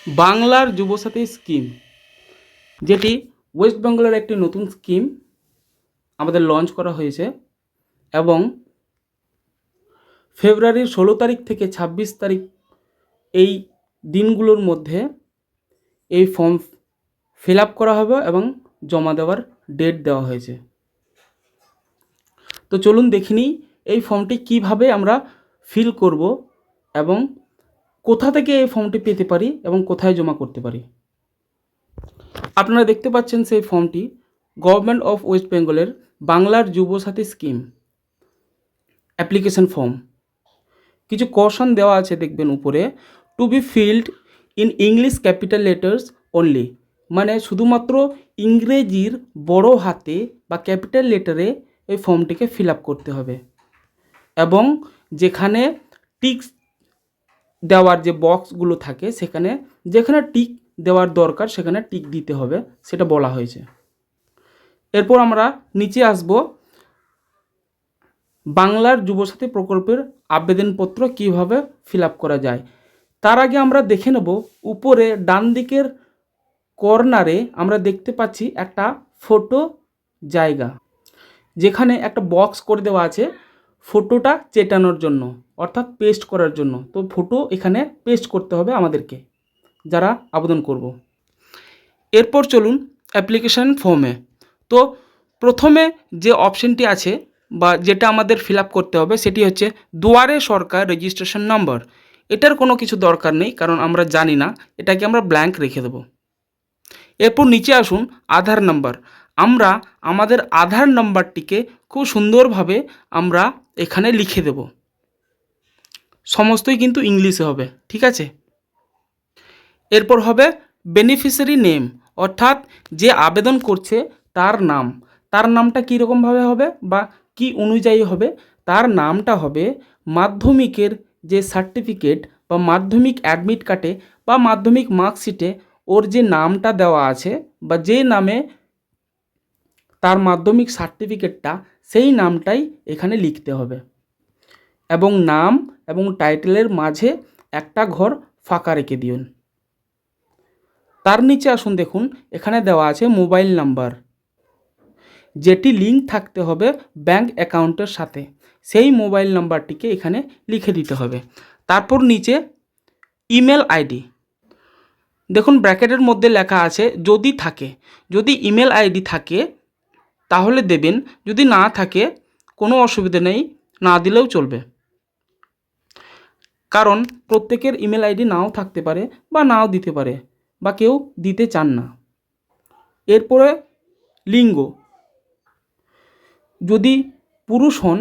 বাংলার যুবসাথী স্কিম, যেটি ওয়েস্ট বেঙ্গলের একটি নতুন স্কিম আমাদের লঞ্চ করা হয়েছে এবং ফেব্রুয়ারির 16 তারিখ থেকে 26 তারিখ এই দিনগুলোর মধ্যে এই ফর্ম ফিল আপ করা হবে এবং জমা দেওয়ার ডেট দেওয়া হয়েছে। তো চলুন দেখে নিই এই ফর্মটি কিভাবে আমরা ফিল করব এবং কোথা থেকে এই ফর্মটি পেতে পারি এবং কোথায় জমা করতে পারি। আপনারা দেখতে পাচ্ছেন সেই ফর্মটি গভর্নমেন্ট অফ ওয়েস্ট বেঙ্গলের বাংলার যুবসাথী স্কিম অ্যাপ্লিকেশন ফর্ম। কিছু কশন দেওয়া আছে দেখবেন উপরে, to be filled in English capital letters only, মানে শুধুমাত্র ইংরেজির বড় হাতে বা ক্যাপিটাল লেটারে এই ফর্মটিকে ফিল আপ করতে হবে এবং যেখানে টিক দেওয়ার যে বক্সগুলো থাকে সেখানে যেখানে টিক দেওয়ার দরকার সেখানে টিক দিতে হবে, সেটা বলা হয়েছে। এরপর আমরা নিচে আসব, বাংলার যুবসাথী প্রকল্পের আবেদনপত্র কিভাবে ফিল আপ করা যায়। তার আগে আমরা দেখে নেব উপরে ডান দিকের কর্নারে আমরা দেখতে পাচ্ছি একটা ফটো জায়গা, যেখানে একটা বক্স করে দেওয়া আছে ফটোটা চেটানোর জন্য, অর্থাৎ পেস্ট করার জন্য। তো ফটো এখানে পেস্ট করতে হবে আমাদেরকে যারা আবেদন করব। এরপর চলুন অ্যাপ্লিকেশন ফর্মে। তো প্রথমে যে অপশনটি আছে বা যেটা আমাদের ফিল আপ করতে হবে সেটি হচ্ছে দুয়ারে সরকার রেজিস্ট্রেশন নাম্বার। এটার কোনো কিছু দরকার নেই, কারণ আমরা জানি না, এটাকে আমরা ব্ল্যাঙ্ক রেখে দেব। এরপর নিচে আসুন আধার নাম্বার। আমরা আমাদের আধার নাম্বারটিকে খুব সুন্দরভাবে আমরা এখানে লিখে দেব, সমস্তই কিন্তু ইংলিশে হবে, ঠিক আছে। এরপর হবে বেনিফিশিয়ারি নেম, অর্থাৎ যে আবেদন করছে তার নাম। তার নামটা কীরকমভাবে হবে বা কি অনুযায়ী হবে, তার নামটা হবে মাধ্যমিকের যে সার্টিফিকেট বা মাধ্যমিক অ্যাডমিট কার্ডে বা মাধ্যমিক মার্কশিটে ওর যে নামটা দেওয়া আছে বা যে নামে তার মাধ্যমিক সার্টিফিকেটটা, সেই নামটাই এখানে লিখতে হবে এবং নাম এবং টাইটেলের মাঝে একটা ঘর ফাঁকা রেখে দিন। তার নিচে আসুন, দেখুন এখানে দেওয়া আছে মোবাইল নাম্বার, যেটি লিঙ্ক থাকতে হবে ব্যাঙ্ক অ্যাকাউন্টের সাথে। সেই মোবাইল নাম্বারটিকে এখানে লিখে দিতে হবে। তারপর নিচে ইমেল আইডি, দেখুন ব্র্যাকেটের মধ্যে লেখা আছে যদি থাকে। যদি ইমেল আইডি থাকে তাহলে দেবেন, যদি না থাকে কোনো অসুবিধা নেই, না দিলেও চলবে, কারণ প্রত্যেকের ইমেল আইডি নাও থাকতে পারে বা নাও দিতে পারে বা কেউ দিতে চান না। এরপরে লিঙ্গ, যদি পুরুষ হন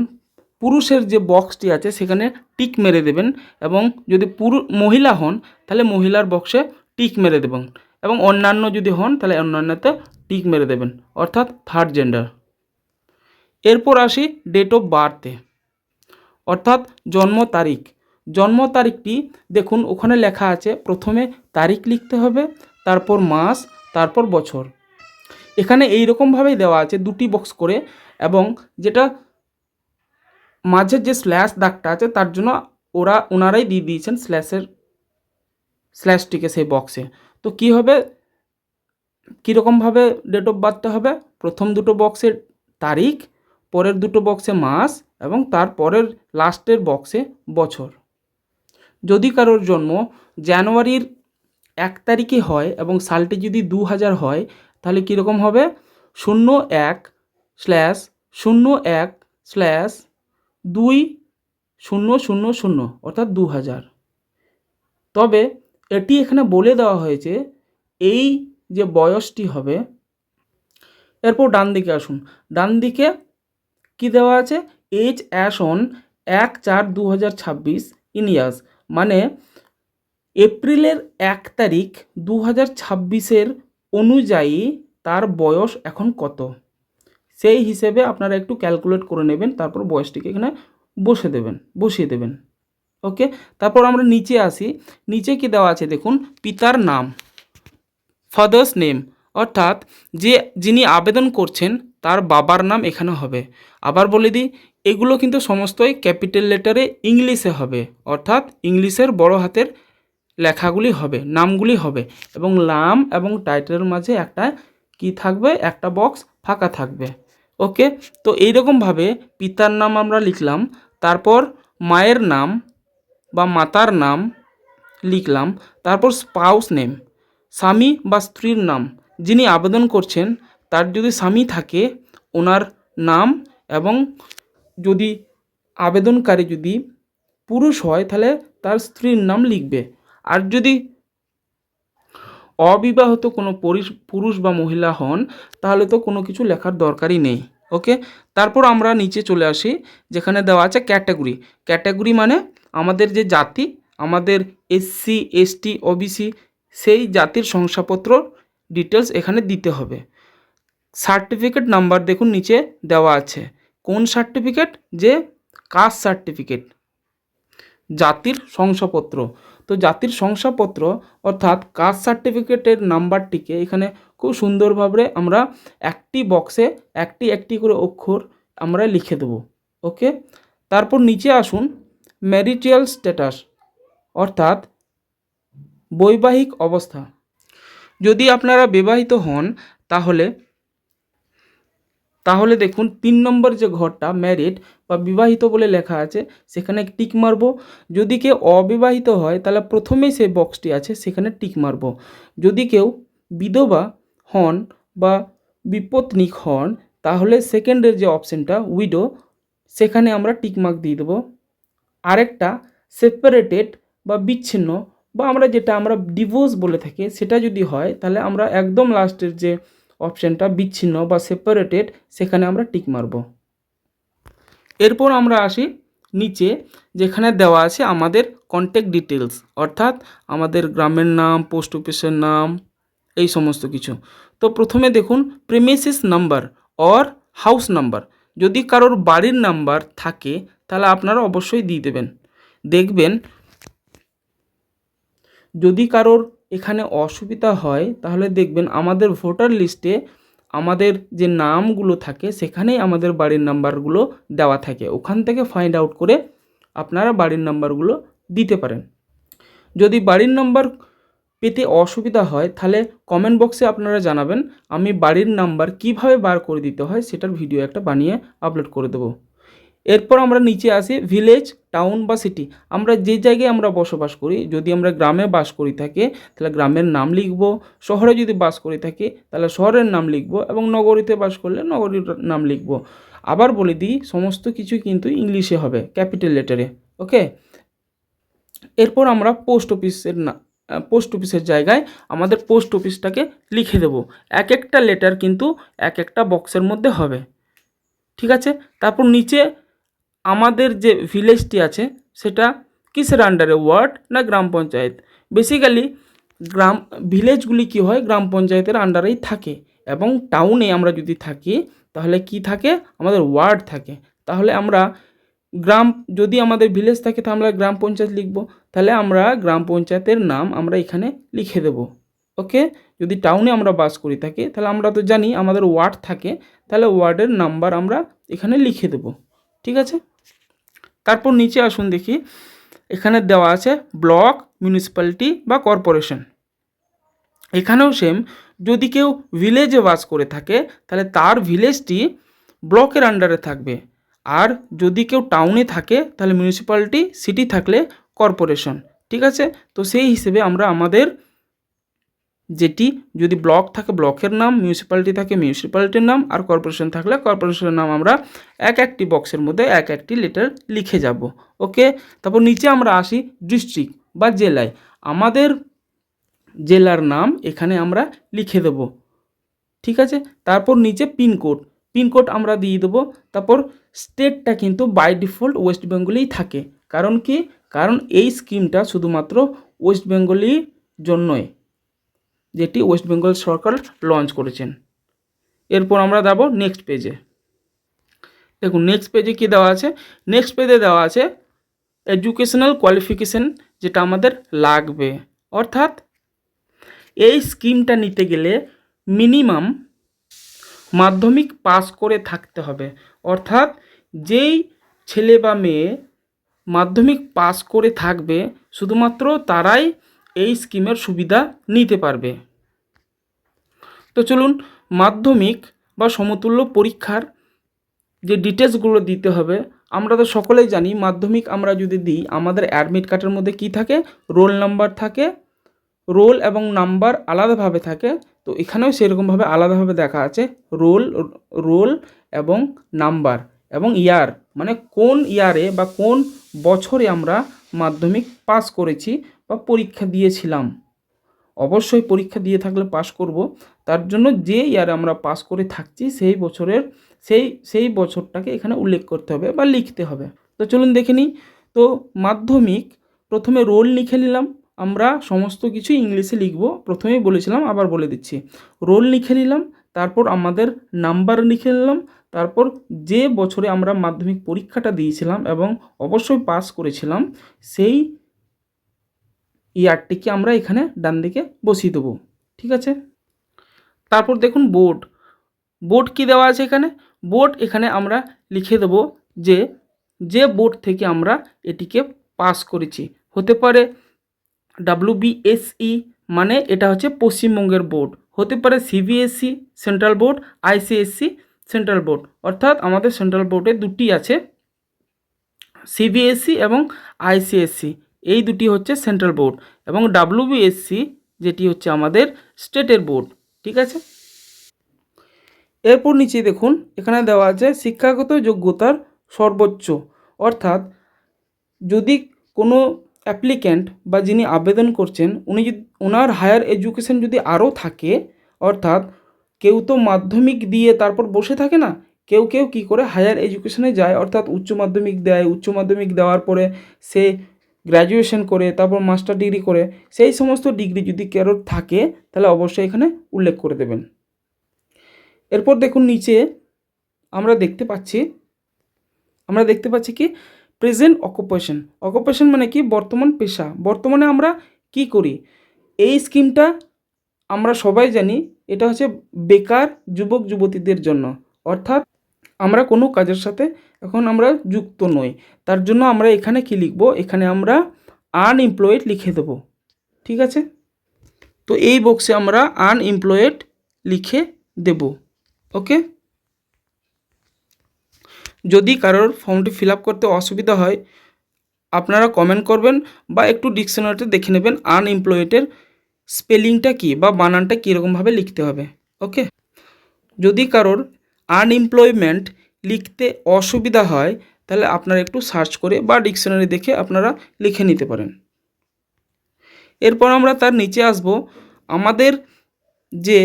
পুরুষের যে বক্সটি আছে সেখানে টিক মেরে দেবেন এবং যদি মহিলা হন তাহলে মহিলার বক্সে টিক মেরে দেবেন এবং অন্যান্য যদি হন তাহলে অন্যান্যতে টিক মেরে দেবেন, অর্থাৎ থার্ড জেন্ডার। এরপর আসি ডেট অফ বার্থে, অর্থাৎ জন্ম তারিখ। জন্ম তারিখটি দেখুন ওখানে লেখা আছে, প্রথমে তারিখ লিখতে হবে, তারপর মাস, তারপর বছর। এখানে এই রকমভাবেই দেওয়া আছে দুটি বক্স করে, এবং যেটা মাঝের যে স্ল্যাশ দাগটা আছে তার জন্য ওনারাই দিয়ে দিয়েছেন স্ল্যাশটিকে সেই বক্সে। তো কী হবে, কীরকমভাবে ডেট অফ বার্থটা হবে, প্রথম দুটো বক্সের তারিখ, পরের দুটো বক্সে মাস এবং তারপরের লাস্টের বক্সে বছর। যদি কারোর জন্ম জানুয়ারির 1 তারিখে হয় এবং সালটি যদি 2000 হয় তাহলে কীরকম হবে, 01//2000 অর্থাৎ 2000। তবে এটি এখানে বলে দেওয়া হয়েছে এই যে বয়সটি হবে। এরপর ডান দিকে আসুন, ডান দিকে কি দেওয়া আছে, as as on 1/4/2026 in years, মানে এপ্রিলের 1 তারিখ 2026 অনুযায়ী তার বয়স এখন কত, সেই হিসেবে আপনারা একটু ক্যালকুলেট করে নেবেন, তারপর বয়সটিকে এখানে বসিয়ে দেবেন। ওকে, তারপর আমরা নিচে আসি। নিচে কি দেওয়া আছে দেখুন, পিতার নাম, ফাদার্স নেম, অর্থাৎ যিনি আবেদন করছেন তার বাবার নাম এখানে হবে। আবার বলে দিই, এগুলো কিন্তু সমস্তই ক্যাপিটাল লেটারে ইংলিশে হবে, অর্থাৎ ইংলিশের বড় হাতের লেখাগুলি হবে, নামগুলি হবে, এবং নাম এবং টাইটেলের মাঝে একটা কি থাকবে, একটা বক্স ফাঁকা থাকবে। ওকে, তো এইরকমভাবে পিতার নাম আমরা লিখলাম, তারপর মায়ের নাম বা মাতার নাম লিখলাম, তারপর স্পাউস নেম, স্বামী বা স্ত্রীর নাম, যিনি আবেদন করছেন তার যদি স্বামী থাকে ওনার নাম, এবং যদি আবেদনকারী যদি পুরুষ হয় তাহলে তার স্ত্রীর নাম লিখবে। আর যদি অবিবাহিত কোনো পুরুষ বা মহিলা হন তাহলে তো কোনো কিছু লেখার দরকারই নেই। ওকে, তারপর আমরা নিচে চলে আসি, যেখানে দেওয়া আছে ক্যাটাগরি। ক্যাটাগরি মানে আমাদের যে জাতি, আমাদের এসসি এসটি ওবিসি, সেই জাতির শংসাপত্র ডিটেলস এখানে দিতে হবে। সার্টিফিকেট নাম্বার দেখুন নিচে দেওয়া আছে, কোন সার্টিফিকেট, যে কাস্ট সার্টিফিকেট, জাতির শংসাপত্র। তো জাতির শংসাপত্র অর্থাৎ কাস্ট সার্টিফিকেটের নাম্বারটিকে এখানে খুব সুন্দরভাবে আমরা একটি বক্সে একটি একটি করে অক্ষর আমরা লিখে দেব। ওকে, তারপর নিচে আসুন, ম্যারিটাল স্ট্যাটাস অর্থাৎ বৈবাহিক অবস্থা। যদি আপনারা বিবাহিত হন তাহলে দেখুন 3 নম্বর যে ঘরটা ম্যারিড বা বিবাহিত বলে লেখা আছে সেখানে টিক মারবো। যদি কেউ অবিবাহিত হয় তাহলে প্রথমেই সেই বক্সটি আছে সেখানে টিক মারবো। যদি কেউ বিধবা হন বা বিপত্নিক হন তাহলে সেকেন্ডের যে অপশানটা উইডো, সেখানে আমরা টিক মার্ক দিয়ে দেবো। আরেকটা সেপারেটেড বা বিচ্ছিন্ন, বা আমরা ডিভোর্স বলে থাকি, সেটা যদি হয় তাহলে আমরা একদম লাস্টের যে অপশানটা বিচ্ছিন্ন বা সেপারেটেড সেখানে আমরা টিক মারব। এরপর আমরা আসি নিচে, যেখানে দেওয়া আছে আমাদের কন্ট্যাক্ট ডিটেলস, অর্থাৎ আমাদের গ্রামের নাম, পোস্ট অফিসের নাম, এই সমস্ত কিছু। তো প্রথমে দেখুন premises number or house number, যদি কারোর বাড়ির নাম্বার থাকে তাহলে আপনারা অবশ্যই দিয়ে দেবেন। দেখবেন যদি কারোর এখানে অসুবিধা হয় তাহলে দেখবেন আমাদের ভোটার লিস্টে আমাদের যে নামগুলো থাকে সেখানেই আমাদের বাড়ির নাম্বারগুলো দেওয়া থাকে, ওখান থেকে ফাইন্ড আউট করে আপনারা বাড়ির নাম্বারগুলো দিতে পারেন। যদি বাড়ির নাম্বার পেতে অসুবিধা হয় তাহলে কমেন্ট বক্সে আপনারা জানাবেন, আমি বাড়ির নাম্বার কিভাবে বার করে দিতে হয় সেটার ভিডিও একটা বানিয়ে আপলোড করে দেবো। এরপর আমরা নিচে আসি ভিলেজ, টাউন বা সিটি। আমরা যে জায়গায় আমরা বসবাস করি, যদি আমরা গ্রামে বাস করি থাকি তাহলে গ্রামের নাম লিখব, শহরে যদি বাস করি থাকি তাহলে শহরের নাম লিখব, এবং নগরীতে বাস করলে নগরীর নাম লিখব। আবার বলে দিই সমস্ত কিছু কিন্তু ইংলিশে হবে, ক্যাপিটাল লেটারে। ওকে, এরপর আমরা পোস্ট অফিসের জায়গায় আমাদের পোস্ট অফিসটাকে লিখে দেব। এক একটা লেটার কিন্তু এক একটা বক্সের মধ্যে হবে, ঠিক আছে। তারপর নিচে আমাদের যে ভিলেজটি আছে সেটা কিসের আন্ডারে, ওয়ার্ড না গ্রাম পঞ্চায়েত। বেসিক্যালি ভিলেজগুলি কি হয়, গ্রাম পঞ্চায়েতের আন্ডারেই থাকে, এবং টাউনে আমরা যদি থাকি তাহলে কি থাকে, আমাদের ওয়ার্ড থাকে। তাহলে আমরা যদি আমাদের ভিলেজ থাকে তাহলে আমরা গ্রাম পঞ্চায়েত লিখব, তাহলে আমরা গ্রাম পঞ্চায়েতের নাম আমরা এখানে লিখে দেব। ওকে, যদি টাউনে আমরা বাস করি থাকি তাহলে আমরা তো জানি আমাদের ওয়ার্ড থাকে, তাহলে ওয়ার্ডের নাম্বার আমরা এখানে লিখে দেব, ঠিক আছে। তারপর নিচে আসুন দেখি, এখানে দেওয়া আছে ব্লক, মিউনিসিপ্যালিটি বা কর্পোরেশন। এখানেও সেম, যদি কেউ ভিলেজে বাস করে থাকে তাহলে তার ভিলেজটি ব্লকের আন্ডারে থাকবে, আর যদি কেউ টাউনে থাকে তাহলে মিউনিসিপ্যালিটি, সিটি থাকলে কর্পোরেশন, ঠিক আছে। তো সেই হিসেবে আমরা আমাদের যেটি, যদি ব্লক থাকে ব্লকের নাম, মিউনিসিপ্যালিটি থাকে মিউনিসিপ্যালিটির নাম, আর কর্পোরেশন থাকলে কর্পোরেশনের নাম আমরা এক একটি বক্সের মধ্যে এক একটি লেটার লিখে যাব। ওকে, তারপর নিচে আমরা আসি ডিস্ট্রিক্ট বা জেলায়, আমাদের জেলার নাম এখানে আমরা লিখে দেব, ঠিক আছে। তারপর নিচে পিনকোড আমরা দিয়ে দেবো। তারপর স্টেটটা কিন্তু বাই ডিফল্ট ওয়েস্ট বেঙ্গলেই থাকে, কারণ কি, কারণ এই স্কিমটা শুধুমাত্র ওয়েস্ট বেঙ্গলের জন্যই, যেটি ওয়েস্ট বেঙ্গল সরকার লঞ্চ করেছেন। এরপর আমরা যাব নেক্সট পেজে। দেখুন নেক্সট পেজে কী দেওয়া আছে, নেক্সট পেজে দেওয়া আছে এডুকেশনাল কোয়ালিফিকেশান, যেটা আমাদের লাগবে। অর্থাৎ এই স্কিমটা নিতে গেলে মিনিমাম মাধ্যমিক পাস করে থাকতে হবে। অর্থাৎ যেই ছেলে বা মেয়ে মাধ্যমিক পাস করে থাকবে শুধুমাত্র তারাই এই স্কিমের সুবিধা নিতে পারবে। তো চলুন মাধ্যমিক বা সমতুল্য পরীক্ষার যে ডিটেলসগুলো দিতে হবে, আমরা তো সকলেই জানি মাধ্যমিক আমরা যদি দিই আমাদের অ্যাডমিট কার্ডের মধ্যে কি থাকে, রোল নাম্বার থাকে, রোল এবং নাম্বার আলাদাভাবে থাকে। তো এখানেও সেরকমভাবে আলাদাভাবে দেখা আছে রোল রোল এবং নাম্বার এবং ইয়ার, মানে কোন ইয়ারে বা কোন বছরে আমরা মাধ্যমিক পাস করেছি বা পরীক্ষা দিয়েছিলাম। অবশ্যই পরীক্ষা দিয়ে থাকলে পাস করব, তার জন্য যে ইয়ারে আমরা পাস করে থাকছি সেই বছরের সেই বছরটাকে এখানে উল্লেখ করতে হবে বা লিখতে হবে। তো চলুন দেখে নিই। তো মাধ্যমিক প্রথমে রোল লিখে নিলাম, আমরা সমস্ত কিছু ইংলিশে লিখব, প্রথমেই বলেছিলাম আবার বলে দিচ্ছি। রোল লিখে নিলাম, তারপর আমাদের নাম্বার লিখে নিলাম, তারপর যে বছরে আমরা মাধ্যমিক পরীক্ষাটা দিয়েছিলাম এবং অবশ্যই পাস করেছিলাম সেই ইয়ারটিকে আমরা এখানে ডান দিকে বসিয়ে দেবো। ঠিক আছে, তারপর দেখুন বোর্ড কি দেওয়া আছে এখানে। বোর্ড এখানে আমরা লিখে দেবো যে বোর্ড থেকে আমরা এটিকে পাস করেছি। হতে পারে WBSE, মানে এটা হচ্ছে পশ্চিমবঙ্গের বোর্ড, হতে পারে CBSE central board, ICSE central board. অর্থাৎ আমাদের সেন্ট্রাল বোর্ডে দুটি আছে, CBSE এবং ICSE, এই দুটি হচ্ছে সেন্ট্রাল বোর্ড, এবং WBSE যেটি হচ্ছে আমাদের স্টেটের বোর্ড। ঠিক আছে, এরপর নিচে দেখুন এখানে দেওয়া আছে শিক্ষাগত যোগ্যতার সর্বোচ্চ। অর্থাৎ যদি কোনো অ্যাপ্লিক্যান্ট বা যিনি আবেদন করছেন উনি যদি ওনার হায়ার এডুকেশন যদি আরও থাকে, অর্থাৎ কেউ তো মাধ্যমিক দিয়ে তারপর বসে থাকে না, কেউ কী করে হায়ার এডুকেশনে যায়, অর্থাৎ উচ্চ মাধ্যমিক দেয়, উচ্চ মাধ্যমিক দেওয়ার পরে সে গ্র্যাজুয়েশন করে তারপর মাস্টার ডিগ্রি করে, সেই সমস্ত ডিগ্রি যদি কারোর থাকে তাহলে অবশ্যই এখানে উল্লেখ করে দেবেন। এরপর দেখুন নিচে আমরা দেখতে পাচ্ছি কি প্রেজেন্ট অকুপেশন মানে কি বর্তমান পেশা। বর্তমানে আমরা কি করি, এই স্কিমটা আমরা সবাই জানি এটা হচ্ছে বেকার যুবক যুবতীদের জন্য। অর্থাৎ আমরা কোনো কাজের সাথে এখন আমরা যুক্ত নই, তার জন্য আমরা এখানে কি লিখব, এখানে আমরা আনএমপ্লয়েড লিখে দেব। ঠিক আছে, তো এই বক্সে আমরা আনএমপ্লয়েড লিখে দেব। ওকে, যদি কারোর ফর্মটি ফিল আপ করতে অসুবিধা হয় আপনারা কমেন্ট করবেন বা একটু ডিকশনারিতে দেখে নেবেন আনএমপ্লয়েডের স্পেলিংটা কী বা বানানটা কীরকমভাবে লিখতে হবে। ওকে, যদি কারোর আনএমপ্লয়মেন্ট লিখতে অসুবিধা হয় তাহলে আপনারা একটু সার্চ করে বা ডিকশনারি দেখে আপনারা লিখে নিতে পারেন। এরপর আমরা তার নিচে আসব, আমাদের যে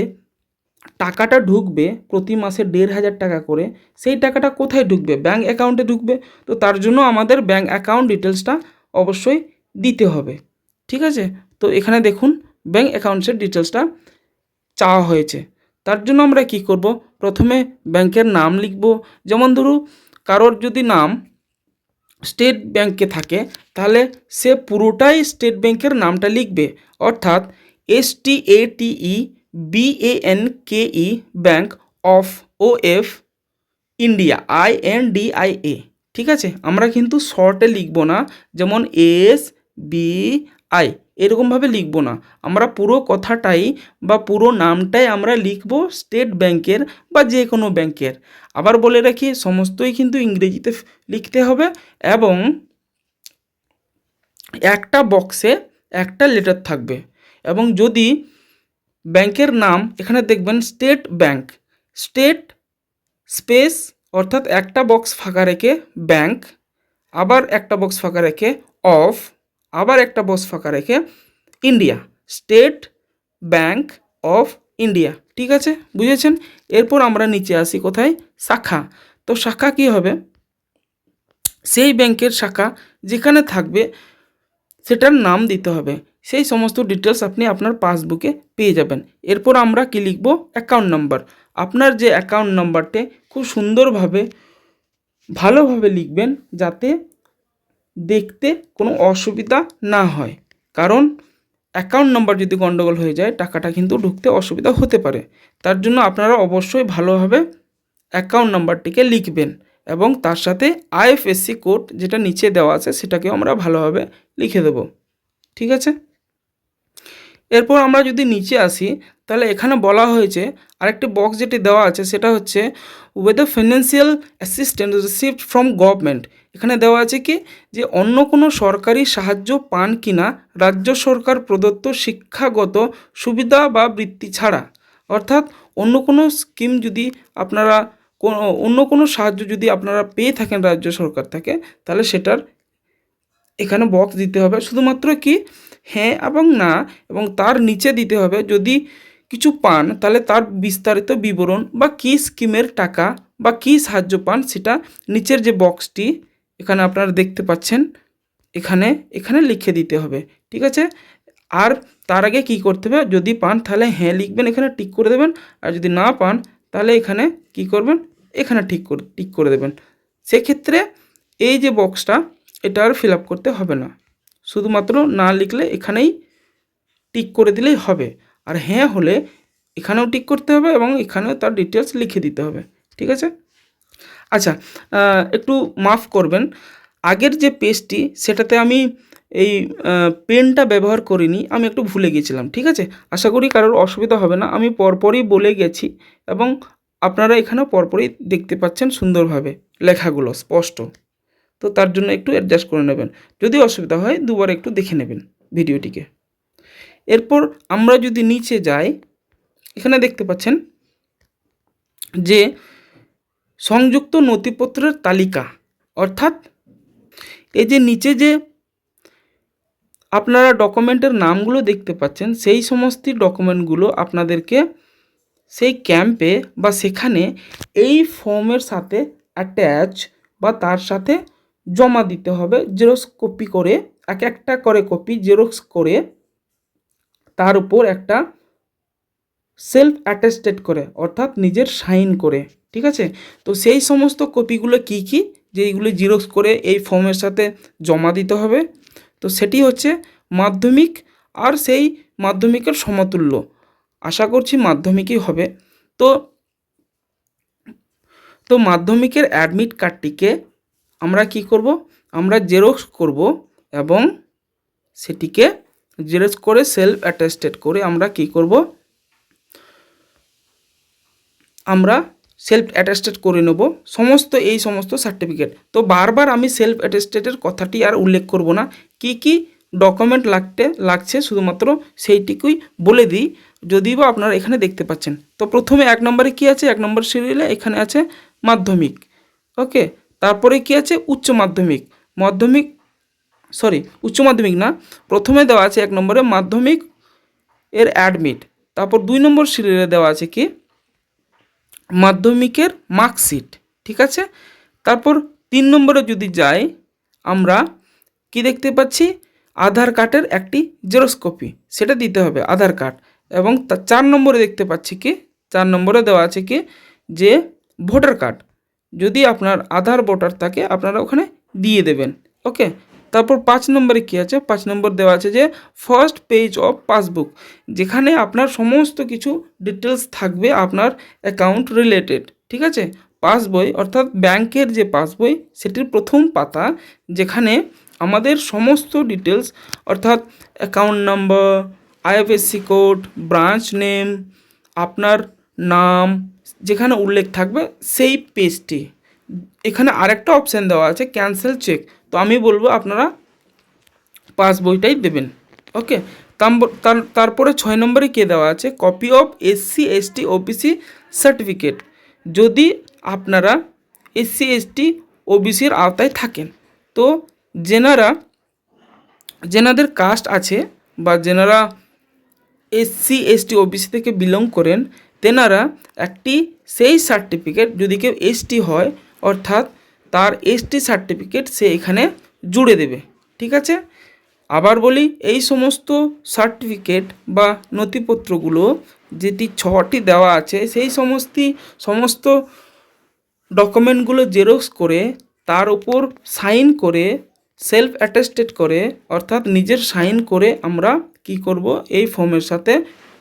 টাকাটা ঢুকবে প্রতি মাসে 1,500 টাকা করে, সেই টাকাটা কোথায় ঢুকবে, ব্যাঙ্ক অ্যাকাউন্টে ঢুকবে। তো তার জন্য আমাদের ব্যাঙ্ক অ্যাকাউন্ট ডিটেলসটা অবশ্যই দিতে হবে। ঠিক আছে, তো এখানে দেখুন ব্যাঙ্ক অ্যাকাউন্টসের ডিটেলসটা চাওয়া হয়েছে। তার জন্য আমরা কি করব, প্রথমে ব্যাংকের নাম লিখব। যেমন ধরুন কারোর যদি নাম স্টেট ব্যাংকে থাকে তাহলে সে পুরোটাই স্টেট ব্যাংকের নামটা লিখবে, অর্থাৎ STATEBANKE bank of OF India INDIA। ঠিক আছে, আমরা কিন্তু শর্টে লিখব না, যেমন SBI এরকমভাবে লিখব না, আমরা পুরো কথাটাই বা পুরো নামটাই আমরা লিখব স্টেট ব্যাংকের বা যে কোনো ব্যাংকের। আবার বলে রাখি সমস্তই কিন্তু ইংরেজিতে লিখতে হবে এবং একটা বক্সে একটা লেটার থাকবে। এবং যদি ব্যাংকের নাম এখানে দেখবেন স্টেট ব্যাংক, স্টেট স্পেস অর্থাৎ একটা বক্স ফাঁকা রেখে ব্যাংক, আবার একটা বক্স ফাঁকা রেখে অফ, আবার একটা বক্স ফাঁকা রেখে India, state bank of India. ঠিক আছে, বুঝেছেন। এরপর আমরা নিচে আসি কোথায়, শাখা। তো শাখা কি হবে, সেই ব্যাংকের শাখা যেখানে থাকবে সেটার নাম দিতে হবে, সেই সমস্ত ডিটেলস আপনি আপনার পাসবুকে পেয়ে যাবেন। এরপর আমরা কি লিখব, অ্যাকাউন্ট নাম্বার। আপনার যে অ্যাকাউন্ট নাম্বারটি খুব সুন্দরভাবে ভালোভাবে লিখবেন যাতে দেখতে কোনো অসুবিধা না হয়, কারণ অ্যাকাউন্ট নাম্বার যদি গন্ডগোল হয়ে যায় টাকাটা কিন্তু ঢুকতে অসুবিধা হতে পারে। তার জন্য আপনারা অবশ্যই ভালোভাবে অ্যাকাউন্ট নাম্বারটিকে লিখবেন এবং তার সাথে IFSC কোড যেটা নিচে দেওয়া আছে সেটাকেও আমরা ভালোভাবে লিখে দেব। ঠিক আছে, এরপর আমরা যদি নিচে আসি তাহলে এখানে বলা হয়েছে আরেকটি বক্স যেটি দেওয়া আছে সেটা হচ্ছে weather financial assistance received from government. এখানে দেওয়া আছে কি যে অন্য কোনো সরকারি সাহায্য পান কিনা রাজ্য সরকার প্রদত্ত শিক্ষাগত সুবিধা বা বৃত্তি ছাড়া। অর্থাৎ অন্য কোনো স্কিম যদি আপনারা অন্য কোনো সাহায্য যদি আপনারা পেয়ে থাকেন রাজ্য সরকার থেকে, তাহলে সেটার এখানে বক্স দিতে হবে। শুধুমাত্র কি হ্যাঁ এবং না, এবং তার নিচে দিতে হবে যদি কিছু পান তাহলে তার বিস্তারিত বিবরণ বা কী স্কিমের টাকা বা কী সাহায্য পান সেটা নিচের যে বক্সটি এখানে আপনারা দেখতে পাচ্ছেন এখানে এখানে লিখে দিতে হবে। ঠিক আছে, আর তার আগে কি করতে হবে, যদি পান তাহলে হ্যাঁ লিখবেন, এখানে টিক করে দেবেন, আর যদি না পান তাহলে এখানে কি করবেন, এখানে টিক করে দেবেন। সেক্ষেত্রে এই যে বক্সটা এটা আর ফিল আপ করতে হবে না, শুধুমাত্র না লিখলে এখানেই টিক করে দিলেই হবে, আর হ্যাঁ হলে এখানেও টিক করতে হবে এবং এখানেও তার ডিটেলস লিখে দিতে হবে। ঠিক আছে, আচ্ছা একটু মাফ করবেন, আগের যে পেজটি সেটাতে আমি এই পেনটা ব্যবহার করিনি, আমি একটু ভুলে গিয়েছিলাম। ঠিক আছে, আশা করি কারোর অসুবিধা হবে না, আমি পরপরই বলে গেছি এবং আপনারা এখানেও পরপরই দেখতে পাচ্ছেন সুন্দরভাবে লেখাগুলো স্পষ্ট। তো তার জন্য একটু অ্যাডজাস্ট করে নেবেন, যদি অসুবিধা হয় দুবার একটু দেখে নেবেন ভিডিওটিকে। এরপর আমরা যদি নিচে যাই, এখানে দেখতে পাচ্ছেন যে সংযুক্ত নথিপত্রের তালিকা, অর্থাৎ এই যে নিচে যে আপনারা ডকুমেন্টের নামগুলো দেখতে পাচ্ছেন সেই সমস্ত ডকুমেন্টগুলো আপনাদেরকে সেই ক্যাম্পে বা সেখানে এই ফর্মের সাথে অ্যাটাচ বা তার সাথে জমা দিতে হবে, জেরক্স কপি করে, এক একটা করে কপি জেরক্স করে তার উপর একটা সেলফ অ্যাটেস্টেড করে, অর্থাৎ নিজের সাইন করে। ঠিক আছে, তো সেই সমস্ত কপিগুলো কি কি যেইগুলো জেরক্স করে এই ফর্মের সাথে জমা দিতে হবে, তো সেটি হচ্ছে মাধ্যমিক আর সেই মাধ্যমিকের সমতুল্য, আশা করছি মাধ্যমিকই হবে। তো তো মাধ্যমিকের অ্যাডমিট কার্ডটিকে আমরা কি করব, আমরা জেরক্স করব এবং সেটিকে জেরক্স করে সেলফ অ্যাটেস্টেড করে আমরা কি করব, আমরা সেলফ অ্যাটেস্টেড করে নেব সমস্ত এই সমস্ত সার্টিফিকেট। তো বারবার আমি সেলফ অ্যাটেস্টেডের কথাটি আর উল্লেখ করব না, কি কি ডকুমেন্ট লাগছে শুধুমাত্র সেইটিকুই বলে দিই, যদিও বা আপনারা এখানে দেখতে পাচ্ছেন। তো প্রথমে 1 নম্বরে কি আছে, 1 নম্বর সিরিয়ালে এখানে আছে মাধ্যমিক। ওকে, তারপরে কি আছে উচ্চ মাধ্যমিক, উচ্চ মাধ্যমিক না, প্রথমে দেওয়া আছে 1 নম্বরে মাধ্যমিক এর অ্যাডমিট, তারপর 2 নম্বর সিরিয়ালে দেওয়া আছে কি মাধ্যমিকের মার্কশিট। ঠিক আছে, তারপর 3 নম্বরে যদি যাই আমরা কি দেখতে পাচ্ছি, আধার কার্ডের একটি জেরক্স কপি, সেটা দিতে হবে আধার কার্ড। এবং 4 নম্বরে দেখতে পাচ্ছি কি 4 নম্বরে দেওয়া আছে কি যে ভোটার কার্ড, যদি আপনার আধার ভোটার থাকে আপনারা ওখানে দিয়ে দেবেন। ওকে, তারপর 5 নম্বরে কী আছে, 5 নম্বর দেওয়া আছে যে ফার্স্ট পেজ অফ পাসবুক, যেখানে আপনার সমস্ত কিছু ডিটেলস থাকবে আপনার অ্যাকাউন্ট রিলেটেড। ঠিক আছে, পাসবই অর্থাৎ ব্যাংকের যে পাসবই সেটির প্রথম পাতা, যেখানে আমাদের সমস্ত ডিটেলস অর্থাৎ account number, IFSC code, branch name, আপনার নাম যেখানে উল্লেখ থাকবে সেই পেজটি। এখানে আরেকটা অপশান দেওয়া আছে ক্যান্সেল চেক, তো আমি বলবো আপনারা পাসবইটাই দেবেন। ওকে, তারপরে 6 নম্বরে কে দেওয়া আছে copy of SC ST OBC certificate, যদি আপনারা SC ST OBCর আওতায় থাকেন। তো যেনাদের কাস্ট আছে বা যেনারা SC ST OBC থেকে বিলং করেন তেনারা একটি সেই সার্টিফিকেট, যদি কেউ ST হয় অর্থাৎ তার ST সার্টিফিকেট সে এখানে জুড়ে দেবে। ঠিক আছে, আবার বলি এই সমস্ত সার্টিফিকেট বা নথিপত্রগুলো যেটি 6টি দেওয়া আছে সেই সমস্ত ডকুমেন্টগুলো জেরক্স করে তার উপর সাইন করে সেলফ অ্যাটেস্টেড করে, অর্থাৎ নিজের সাইন করে আমরা কি করব, এই ফর্মের সাথে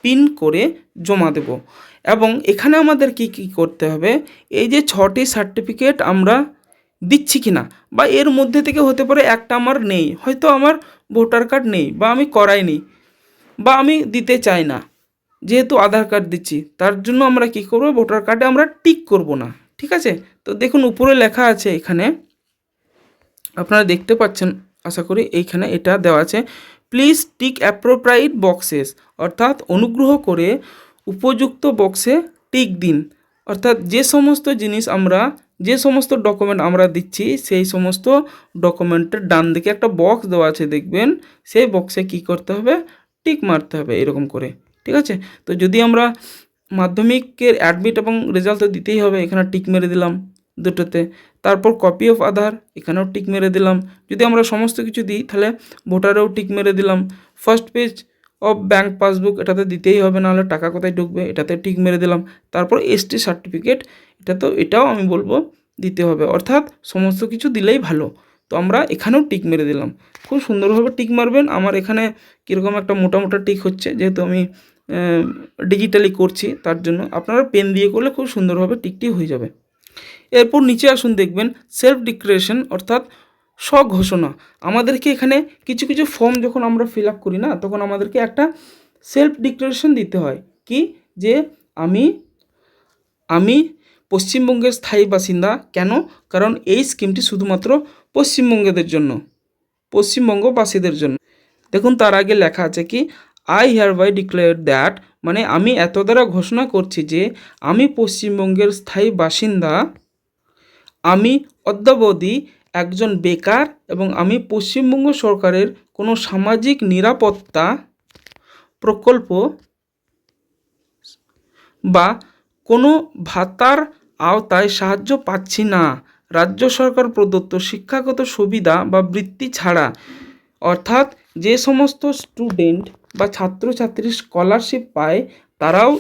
পিন করে জমা দেব। এবং এখানে আমাদের কি কি করতে হবে, এই যে 6টি সার্টিফিকেট আমরা দিচ্ছি কি না, বা এর মধ্যে থেকে হতে পারে একটা আমার নেই, হয়তো আমার ভোটার কার্ড নেই বা আমি করাইনি, বা আমি দিতে চাই না, যেহেতু আধার কার্ড দিচ্ছি তার জন্য আমরা কি করব, ভোটার কার্ডে আমরা টিক করব না। ঠিক আছে, তো দেখুন উপরে লেখা আছে, এখানে আপনারা দেখতে পাচ্ছেন আশা করি, এইখানে এটা দেওয়া আছে, প্লিজ টিক অ্যাপ্রোপ্রাইট বক্সেস, অর্থাৎ অনুগ্রহ করে উপযুক্ত বক্সে টিক দিন। অর্থাৎ যে সমস্ত জিনিস আমরা, যে সমস্ত ডকুমেন্ট আমরা দিচ্ছি সেই সমস্ত ডকুমেন্টের ডান দিকে একটা বক্স দেওয়া আছে দেখবেন, সেই বক্সে কি করতে হবে, টিক মারতে হবে এরকম করে। ঠিক আছে, তো যদি আমরা মাধ্যমিকের অ্যাডমিট এবং রেজাল্ট তো দিতেই হবে, এখানে টিক মেরে দিলাম দুটোতে। তারপর কপি অফ আধার, এখানেও টিক মেরে দিলাম। যদি আমরা সমস্ত কিছু দিই তাহলে ভোটারেও টিক মেরে দিলাম। First page of bank passbook, এটাতে দিতেই হবে, নাহলে টাকা কোথায় ঢুকবে, এটাতে টিক মেরে দিলাম। তারপর এসটি সার্টিফিকেট, এটাও আমি বলবো দিতে হবে, অর্থাৎ সমস্ত কিছু দিলেই ভালো। তো আমরা এখানেও টিক মেরে দিলাম, খুব সুন্দরভাবে টিক মারবেন। আমার এখানে কীরকম একটা মোটা মোটা টিক হচ্ছে, যেহেতু আমি ডিজিটালি করছি, তার জন্য আপনারা পেন দিয়ে করলে খুব সুন্দরভাবে টিকটি হয়ে যাবে। এরপর নিচে আসুন, দেখবেন সেলফ ডিক্লারেশন, অর্থাৎ স্বঘোষণা। আমাদেরকে এখানে কিছু কিছু ফর্ম যখন আমরা ফিল আপ করি না, তখন আমাদেরকে একটা সেলফ ডিক্লারেশন দিতে হয়, কি যে আমি পশ্চিমবঙ্গের স্থায়ী বাসিন্দা। কেন? কারণ এই স্কিমটি শুধুমাত্র পশ্চিমবঙ্গবাসীদের জন্য। দেখুন তার আগে লেখা আছে কি, I hereby declare that, মানে আমি এত দ্বারা ঘোষণা করছি যে আমি পশ্চিমবঙ্গের স্থায়ী বাসিন্দা, আমি অদ্যাবধি একজন বেকার এবং আমি পশ্চিমবঙ্গ সরকারের কোনো সামাজিক নিরাপত্তা প্রকল্প বা কোনো ভাতার আওতায় সাহায্য পাচ্ছি না। রাজ্য সরকার প্রদত্ত শিক্ষাগত সুবিধা বা বৃত্তি ছাড়া, অর্থাৎ যে সমস্ত স্টুডেন্ট বা ছাত্রছাত্রী স্কলারশিপ পায় তারাও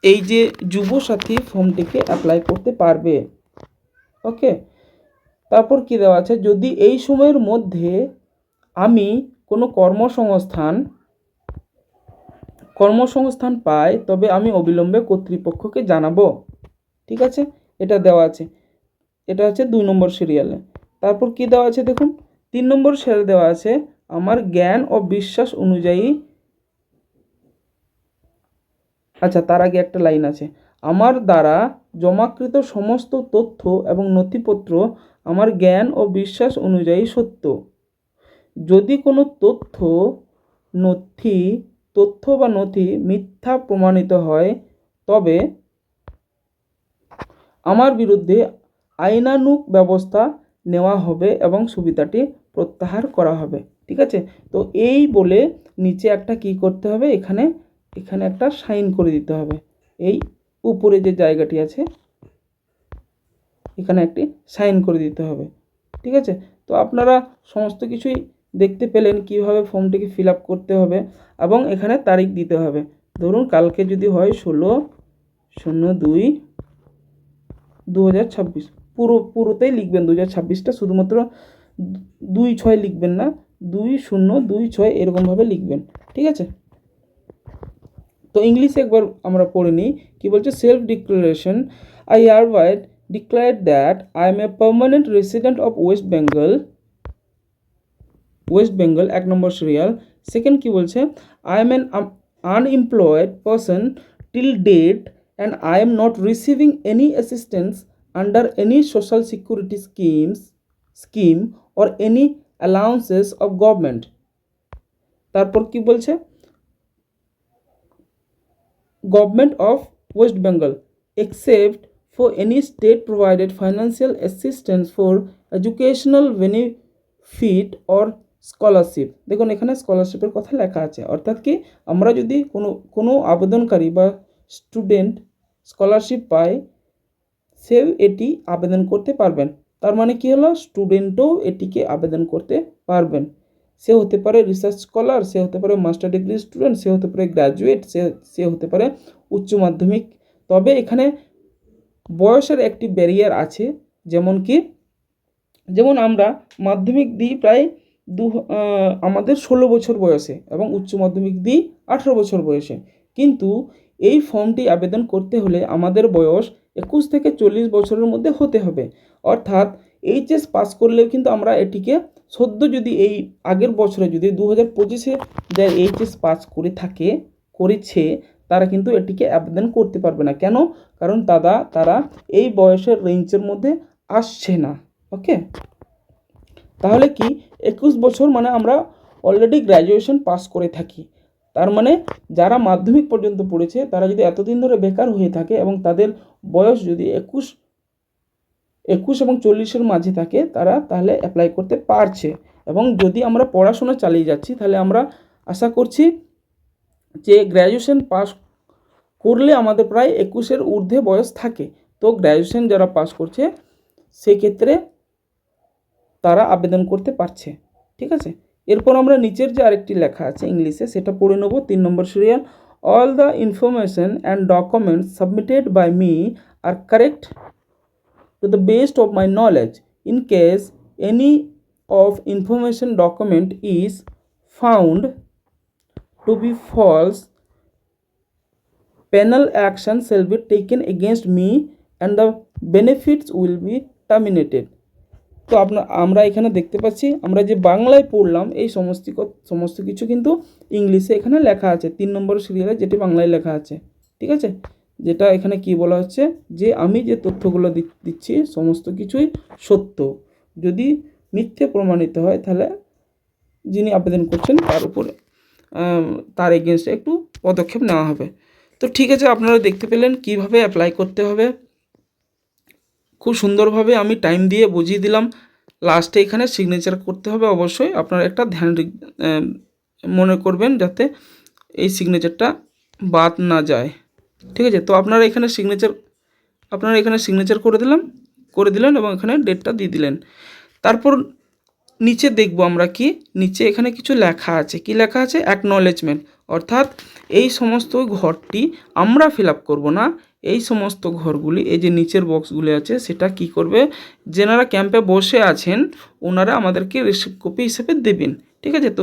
এই যে যুবসাথী ফর্মটিকে অ্যাপ্লাই করতে পারবে। ওকে, তারপর কি দেওয়া আছে, যদি এই সময়ের মধ্যে আমি কোনো কর্মসংস্থান পাই তবে আমি অবিলম্বে কর্তৃপক্ষকে জানাবো। ঠিক আছে, এটা দেওয়া আছে, এটা হচ্ছে 2 নম্বর সিরিয়ালে। তারপর কি দেওয়া আছে দেখুন, 3 নম্বর সিরিয়াল দেওয়া আছে, আমার জ্ঞান ও বিশ্বাস অনুযায়ী, আচ্ছা তার আগে একটা লাইন আছে, আমার দ্বারা জমাকৃত সমস্ত তথ্য এবং নথিপত্র আমার জ্ঞান ও বিশ্বাস অনুযায়ী সত্য। যদি কোনো তথ্য বা নথি মিথ্যা প্রমাণিত হয় তবে আমার বিরুদ্ধে আইনানুগ ব্যবস্থা নেওয়া হবে এবং সুবিধাটি প্রত্যাহার করা হবে। ঠিক আছে, তো এই বলে নিচে একটা কি করতে হবে, এখানে একটা সাইন করে দিতে হবে। এই উপরে যে জায়গাটি আছে এখানে একটি সাইন করে দিতে হবে। ঠিক আছে, তো আপনারা সমস্ত কিছুই দেখতে পেলেন কিভাবে ফর্মটিকে ফিল আপ করতে হবে এবং এখানে তারিখ দিতে হবে। ধরুন কালকে যদি হয় 16/02/2026, পুরোতেই লিখবেন 2026টা, শুধুমাত্র 26 লিখবেন না, 2026 এরকমভাবে লিখবেন। ঠিক আছে, তো ইংলিশে একবার আমরা পড়ে নিই কি বলছে, self declaration, I hereby declare that I am a permanent resident of West Bengal, 1 number serial. Second কি বলছে, I am an unemployed person till date and I am not receiving any assistance under any social security scheme or any allowances of government। তারপর কি বলছে, Government of West Bengal except for any state provided financial assistance for educational benefit or scholarship. দেখুন এখানে স্কলারশিপের কথা লেখা আছে, অর্থাৎ কি আমরা যদি কোনো আবেদনকারী বা স্টুডেন্ট স্কলারশিপ পায় সেও এটি আবেদন করতে পারবেন। তার মানে কি হলো, স্টুডেন্টও এটিকে আবেদন করতে পারবেন। সে হতে পারে রিসার্চ স্কলার, সে হতে পারে মাস্টার ডিগ্রি স্টুডেন্ট, সে হতে পারে গ্র্যাজুয়েট, সে হতে পারে উচ্চ মাধ্যমিক। তবে এখানে বয়সের একটি ব্যারিয়ার আছে, যেমন আমরা মাধ্যমিক দিই প্রায় আমাদের 16 বছর বয়সে এবং উচ্চ মাধ্যমিক দিই 18 বছর বয়সে, কিন্তু এই ফর্মটি আবেদন করতে হলে আমাদের বয়স 21 থেকে 40 বছরের মধ্যে হতে হবে। অর্থাৎ এইচএস পাস করলেও কিন্তু আমরা এটিকে সদ্য যদি এই আগের বছরে যদি 2025-এ যারা এইচএস পাস করেছে তারা কিন্তু এটিকে আবেদন করতে পারবে না। কেন? কারণ তারা এই বয়সের রেঞ্জের মধ্যে আসছে না। ওকে, তাহলে কি 21 বছর মানে আমরা অলরেডি গ্র্যাজুয়েশন পাস করে থাকি। তার মানে যারা মাধ্যমিক পর্যন্ত পড়েছে তারা যদি এতদিন ধরে বেকার হয়ে থাকে এবং তাদের বয়স যদি 21 এবং 40-এর মাঝে থাকে, তারা তাহলে অ্যাপ্লাই করতে পারছে। এবং যদি আমরা পড়াশোনা চালিয়ে যাচ্ছি তাহলে আমরা আশা করছি যে গ্র্যাজুয়েশন পাস করলে আমাদের প্রায় 21-এর ঊর্ধ্বে বয়স থাকে। তো গ্র্যাজুয়েশন যারা পাস করছে সেক্ষেত্রে তারা আবেদন করতে পারছে। ঠিক আছে, এরপর আমরা নিচের যে আরেকটি লেখা আছে ইংলিশে সেটা পড়ে নেব। 3 নম্বর serial, all the information and documents submitted by me are correct to the best of my knowledge. In case any of information document is found to be false, penal action shall be taken against me and the benefits will be terminated. তো আমরা এখানে দেখতে পাচ্ছি আমরা যে বাংলায় পড়লাম এই সমস্ত কিছু কিন্তু ইংলিশে এখানে লেখা আছে 3 নম্বর সিরিয়ালে, যেটি বাংলায় লেখা আছে। ঠিক আছে, যেটা এখানে কি বলা হচ্ছে যে আমি যে তথ্যগুলো দিচ্ছি সমস্ত কিছুই সত্য। যদি মিথ্যে প্রমাণিত হয় তাহলে যিনি আবেদন করছেন তার এগেনস্টে একটু পদক্ষেপ নেওয়া হবে। তো ঠিক আছে, আপনারা দেখতে পেলেন কিভাবে অ্যাপ্লাই করতে হবে। খুব সুন্দরভাবে আমি টাইম দিয়ে বুঝিয়ে দিলাম। লাস্টে এখানে সিগনেচার করতে হবে অবশ্যই। আপনারা একটা মনে করবেন যাতে এই সিগনেচারটা বাদ না যায়। ঠিক আছে, তো আপনারা এখানে সিগনেচার করে দিলেন এবং এখানে ডেটটা দিয়ে দিলেন। তারপর নিচে দেখব আমরা কি নিচে এখানে কিছু লেখা আছে। কি লেখা আছে? অ্যাকনলেজমেন্ট। অর্থাৎ এই সমস্ত ঘরটি আমরা ফিল আপ করবো না, এই সমস্ত ঘরগুলি এই যে নিচের বক্সগুলি আছে সেটা কি করবে, যেনারা ক্যাম্পে বসে আছেন ওনারা আমাদেরকে রিসিপ্ট কপি হিসেবে দেবেন। ঠিক আছে, তো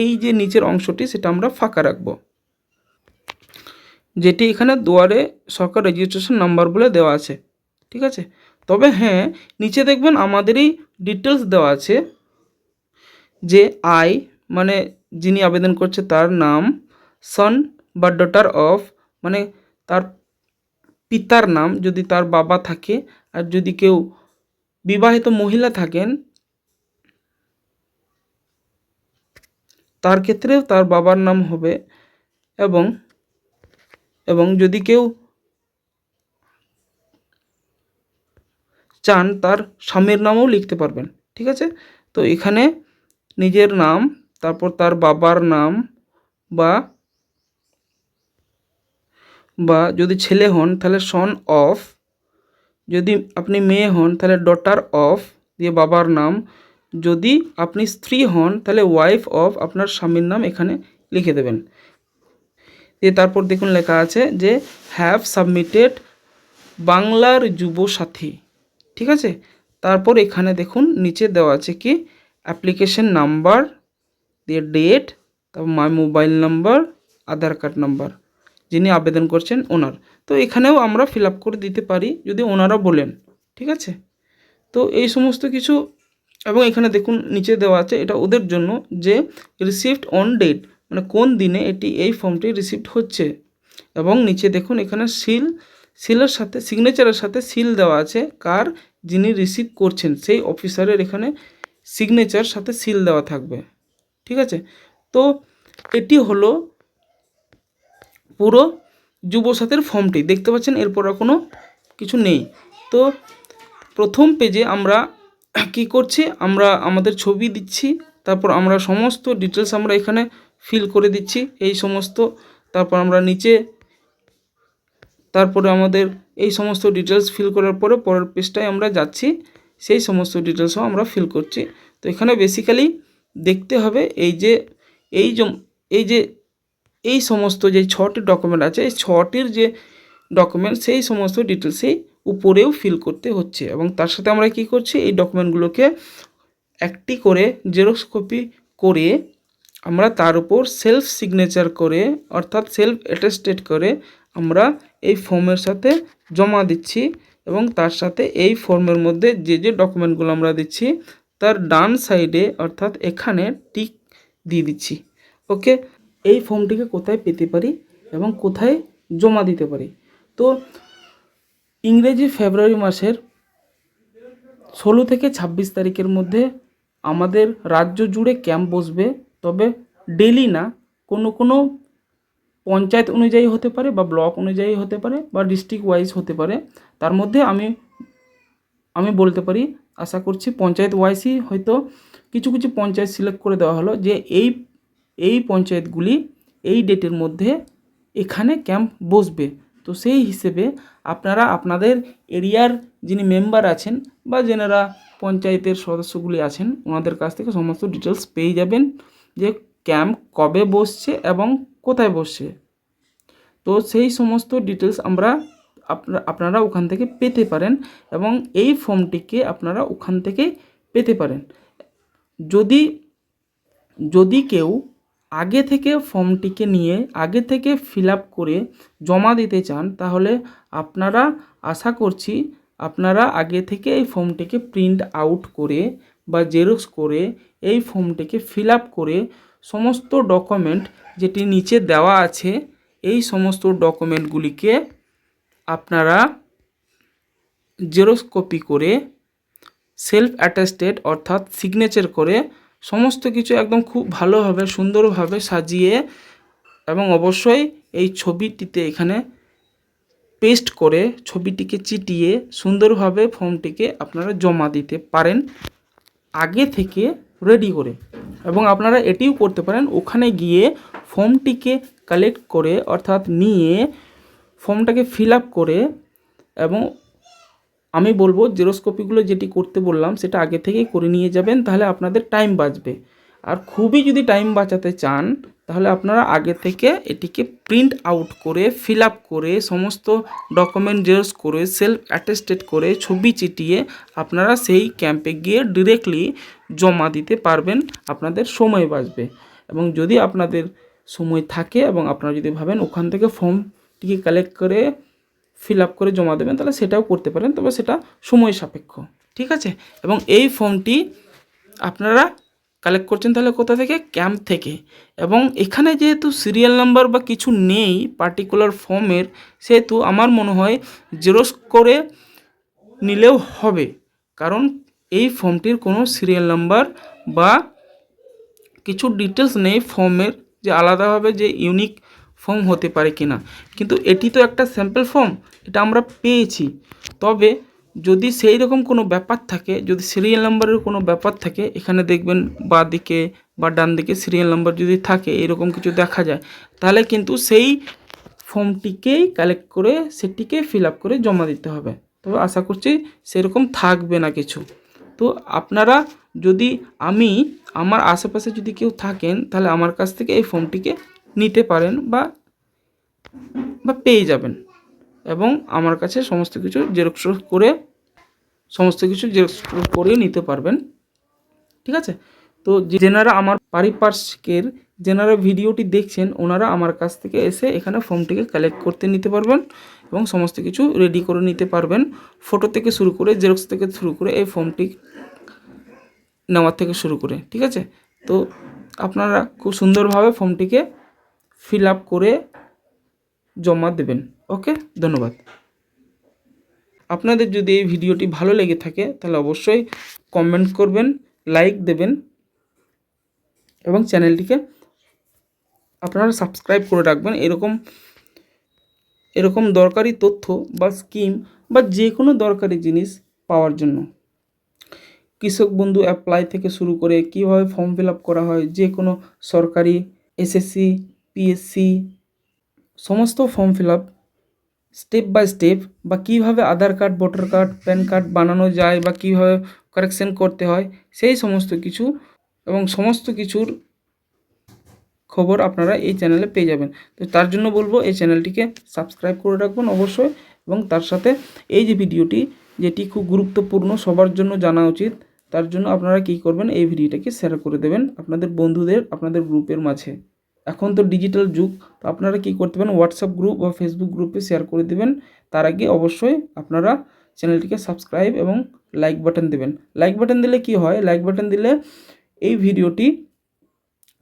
এই যে নিচের অংশটি সেটা আমরা ফাঁকা রাখবো, যেটি এখানে দুয়ারে সরকার রেজিস্ট্রেশন নাম্বার বলে দেওয়া আছে। ঠিক আছে, তবে হ্যাঁ নিচে দেখবেন আমাদেরই ডিটেলস দেওয়া আছে যে মানে যিনি আবেদন করছে তার নাম, সন বা ডটার অফ মানে তার পিতার নাম যদি তার বাবা থাকে, আর যদি কেউ বিবাহিত মহিলা থাকেন তার ক্ষেত্রে তার বাবার নাম হবে, এবং যদি কেউ চান তার স্বামীর নামও লিখতে পারবেন। ঠিক আছে, তো এখানে নিজের নাম, তারপর তার বাবার নাম, বা যদি ছেলে হন তাহলে সন অফ, যদি আপনি মেয়ে হন তাহলে ডটার অফ দিয়ে বাবার নাম, যদি আপনি স্ত্রী হন তাহলে ওয়াইফ অফ আপনার স্বামীর নাম এখানে লিখে দেবেন। দিয়ে তারপর দেখুন লেখা আছে যে হ্যাভ সাবমিটেড বাংলার যুবসাথী। ঠিক আছে, তারপর এখানে দেখুন নিচে দেওয়া আছে কি অ্যাপ্লিকেশন নাম্বার দিয়ে ডেট, তারপর my mobile number, Aadhaar card number, যিনি আবেদন করছেন ওনার। তো এখানেও আমরা ফিল আপ করে দিতে পারি যদি ওনারা বলেন। ঠিক আছে, তো এই সমস্ত কিছু, এবং এখানে দেখুন নিচে দেওয়া আছে এটা ওদের জন্য যে রিসিভড অন ডেট মানে কোন দিনে এই ফর্মটি রিসিভড হচ্ছে, এবং নিচে দেখুন এখানে সিলের সাথে সিগনেচারের সাথে সিল দেওয়া আছে কার, যিনি রিসিভ করছেন সেই অফিসারের এখানে সিগনেচার সাথে সিল দেওয়া থাকবে। ঠিক আছে, তো এটি হলো পুরো যুবসাথীর ফর্মটি দেখতে পাচ্ছেন, এরপর আর কোনো কিছু নেই। তো প্রথম পেজে আমরা কি করছি, আমরা আমাদের ছবি দিচ্ছি, তারপর আমরা সমস্ত ডিটেলস আমরা এখানে ফিল করে দিচ্ছি এই সমস্ত, তারপর আমরা নিচে তারপরে আমাদের এই সমস্ত ডিটেলস ফিল করার পরে পরের পেজটায় আমরা যাচ্ছি, সেই সমস্ত ডিটেলসও আমরা ফিল করছি। তো এখানে বেসিক্যালি দেখতে হবে এই সমস্ত যে 6টি ডকুমেন্ট আছে এই 6টির যে ডকুমেন্ট সেই সমস্ত ডিটেলসেই উপরেও ফিল করতে হচ্ছে, এবং তার সাথে আমরা কি করছি এই ডকুমেন্টগুলোকে একটি করে জেরক্স কপি করে আমরা তার উপর সেলফ সিগনেচার করে অর্থাৎ সেলফ অ্যাটেস্টেড করে আমরা এই ফর্মের সাথে জমা দিচ্ছি, এবং তার সাথে এই ফর্মের মধ্যে যে ডকুমেন্টগুলো আমরা দিচ্ছি তার ডান সাইডে অর্থাৎ এখানে টিক দিয়ে দিচ্ছি। ওকে, এই ফর্মটিকে কোথায় পেতে পারি এবং কোথায় জমা দিতে পারি? তো ইংরেজি ফেব্রুয়ারি মাসের 16 থেকে 26 তারিখের মধ্যে আমাদের রাজ্য জুড়ে ক্যাম্প বসবে, তবে ডেলি না, কোনো কোনো পঞ্চায়েত অনুযায়ী হতে পারে বা ব্লক অনুযায়ী হতে পারে বা ডিস্ট্রিক্ট ওয়াইজ হতে পারে। তার মধ্যে আমি বলতে পারি, আশা করছি পঞ্চায়েত ওয়াইজই হয়তো কিছু কিছু পঞ্চায়েত সিলেক্ট করে দেওয়া হলো যে এই পঞ্চায়েতগুলি এই ডেটের মধ্যে এখানে ক্যাম্প বসবে। তো সেই হিসেবে আপনারা আপনাদের এরিয়ার যিনি মেম্বার আছেন বা যেনারা পঞ্চায়েতের সদস্যগুলি আছেন ওনাদের কাছ থেকে সমস্ত ডিটেলস পেয়ে যাবেন যে ক্যাম্প কবে বসছে এবং কোথায় বসছে। তো সেই সমস্ত ডিটেলস আপনারা ওখান থেকে পেতে পারেন এবং এই ফর্মটিকে আপনারা ওখান থেকে পেতে পারেন। যদি কেউ আগে থেকে ফর্মটিকে নিয়ে আগে থেকে ফিল আপ করে জমা দিতে চান, তাহলে আপনারা আশা করছি আপনারা আগে থেকে এই ফর্মটিকে প্রিন্ট আউট করে বা জেরক্স করে এই ফর্মটিকে ফিল আপ করে সমস্ত ডকুমেন্ট যেটি নিচে দেওয়া আছে এই সমস্ত ডকুমেন্টগুলিকে আপনারা জেরক্স কপি করে সেলফ অ্যাটেস্টেড অর্থাৎ সিগনেচার করে সমস্ত কিছু একদম খুব ভালোভাবে সুন্দরভাবে সাজিয়ে এবং অবশ্যই এই ছবিটিতে এখানে পেস্ট করে ছবিটিকে চিটিয়ে সুন্দরভাবে ফর্মটিকে আপনারা জমা দিতে পারেন আগে থেকে রেডি করে। এবং আপনারা এটিও করতে পারেন, ওখানে গিয়ে ফর্মটিকে কালেক্ট করে অর্থাৎ নিয়ে ফর্মটাকে ফিল আপ করে, এবং আমি বলবো জেরক্স কপিগুলো যেটি করতে বললাম সেটা আগে থেকেই করে নিয়ে যাবেন, তাহলে আপনাদের টাইম বাঁচবে। আর খুবই যদি টাইম বাঁচাতে চান তাহলে আপনারা আগে থেকে এটিকে প্রিন্ট আউট করে ফিল আপ করে সমস্ত ডকুমেন্ট জেরক্স করে সেলফ অ্যাটেস্টেড করে ছবি চিটিয়ে আপনারা সেই ক্যাম্পে গিয়ে ডিরেক্টলি জমা দিতে পারবেন, আপনাদের সময় বাঁচবে। এবং যদি আপনাদের সময় থাকে এবং আপনারা যদি ভাবেন ওখান থেকে ফর্মটিকে কালেক্ট করে ফিল আপ করে জমা দেবেন, তাহলে সেটাও করতে পারেন, তবে সেটা সময় সাপেক্ষ, ঠিক আছে। এবং এই ফর্মটি আপনারা কালেক্ট করছেন তাহলে কোথা থেকে? ক্যাম্প থেকে। এবং এখানে যেহেতু সিরিয়াল নাম্বার বা কিছু নেই পার্টিকুলার ফর্মের, সেহেতু আমার মনে হয় জেরক্স করে নিলেও হবে, কারণ এই ফর্মটির কোনো সিরিয়াল নাম্বার বা কিছু ডিটেলস নেই ফর্মের যে আলাদাভাবে যে ইউনিক ফর্ম হতে পারে কিনা। কিন্তু এটি তো একটা স্যাম্পল ফর্ম, এটা আমরা পেয়েছি। তবে যদি সেই রকম কোনো ব্যাপার থাকে, যদি সিরিয়াল নাম্বারের কোনো ব্যাপার থাকে, এখানে দেখবেন বাঁ দিকে বা ডান দিকে সিরিয়াল নাম্বার যদি থাকে এরকম কিছু দেখা যায়, তাহলে কিন্তু সেই ফর্মটিকেই কালেক্ট করে সেটিকে ফিল আপ করে জমা দিতে হবে। তবে আশা করছি সেরকম থাকবে না কিছু। তো আপনারা যদি আমার আশেপাশে যদি কেউ থাকেন তাহলে আমার কাছ থেকে এই ফর্মটিকে নিতে পারেন বা পেয়ে যাবেন, এবং আমার কাছে সমস্ত কিছু জেরক্স করে নিতে পারবেন, ঠিক আছে। তো যেনারা আমার পারিপার্শ্বিকের যেনারা ভিডিওটি দেখছেন ওনারা আমার কাছ থেকে এসে এখানে ফর্মটিকে কালেক্ট করতে নিতে পারবেন এবং সমস্ত কিছু রেডি করে নিতে পারবেন, ফটো থেকে শুরু করে জেরক্স থেকে শুরু করে এই ফর্মটি নেওয়ার থেকে শুরু করে, ঠিক আছে। তো আপনারা খুব সুন্দরভাবে ফর্মটিকে ফিল আপ করে জমা দেবেন। ওকে, ধন্যবাদ। আপনাদের যদি এই ভিডিওটি ভালো লেগে থাকে তাহলে অবশ্যই কমেন্ট করবেন, লাইক দেবেন এবং চ্যানেলটিকে আপনারা সাবস্ক্রাইব করে রাখবেন এরকম দরকারি তথ্য বা স্কিম বা যে কোনো দরকারি জিনিস পাওয়ার জন্য। কৃষক বন্ধু অ্যাপ্লাই থেকে শুরু করে কীভাবে ফর্ম ফিল আপ করা হয়, যে কোনো সরকারি এসএসসি পিএসসি সমস্ত form fill up step by step, বা কীভাবে Aadhaar card voter card PAN card বানানো যায় বা কীভাবে কারেকশন করতে হয়, সেই সমস্ত কিছু এবং সমস্ত কিছুর খবর আপনারা এই চ্যানেলে পেয়ে যাবেন। তো তার জন্য বলবো এই চ্যানেলটিকে সাবস্ক্রাইব করে রাখবেন অবশ্যই, এবং তার সাথে এই যে ভিডিওটি যেটি খুব গুরুত্বপূর্ণ সবার জন্য জানা উচিত, তার জন্য আপনারা কী করবেন, এই ভিডিওটাকে শেয়ার করে দেবেন আপনাদের বন্ধুদের আপনাদের গ্রুপের মাঝে। এখন তো ডিজিটাল যুগ, তো আপনারা কী করতে পারেন হোয়াটসঅ্যাপ গ্রুপ বা ফেসবুক গ্রুপে শেয়ার করে দেবেন। তার আগে অবশ্যই আপনারা চ্যানেলটিকে সাবস্ক্রাইব এবং লাইক বাটন দেবেন। লাইক বাটন দিলে কি হয়, লাইক বাটন দিলে এই ভিডিওটি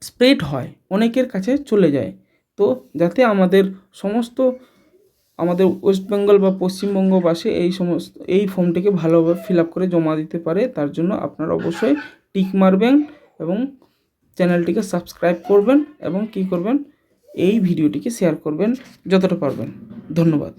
স্প্রেড হয়, অনেকের কাছে চলে যায়। তো যাতে আমাদের ওয়েস্ট বেঙ্গল বা পশ্চিমবঙ্গবাসী এই ফর্মটিকে ভালোভাবে ফিল আপ করে জমা দিতে পারে, তার জন্য আপনারা অবশ্যই টিক মারবেন এবং চ্যানেলটিকে সাবস্ক্রাইব করবেন এবং কি করবেন, এই ভিডিওটিকে শেয়ার করবেন যতটা পারবেন। ধন্যবাদ।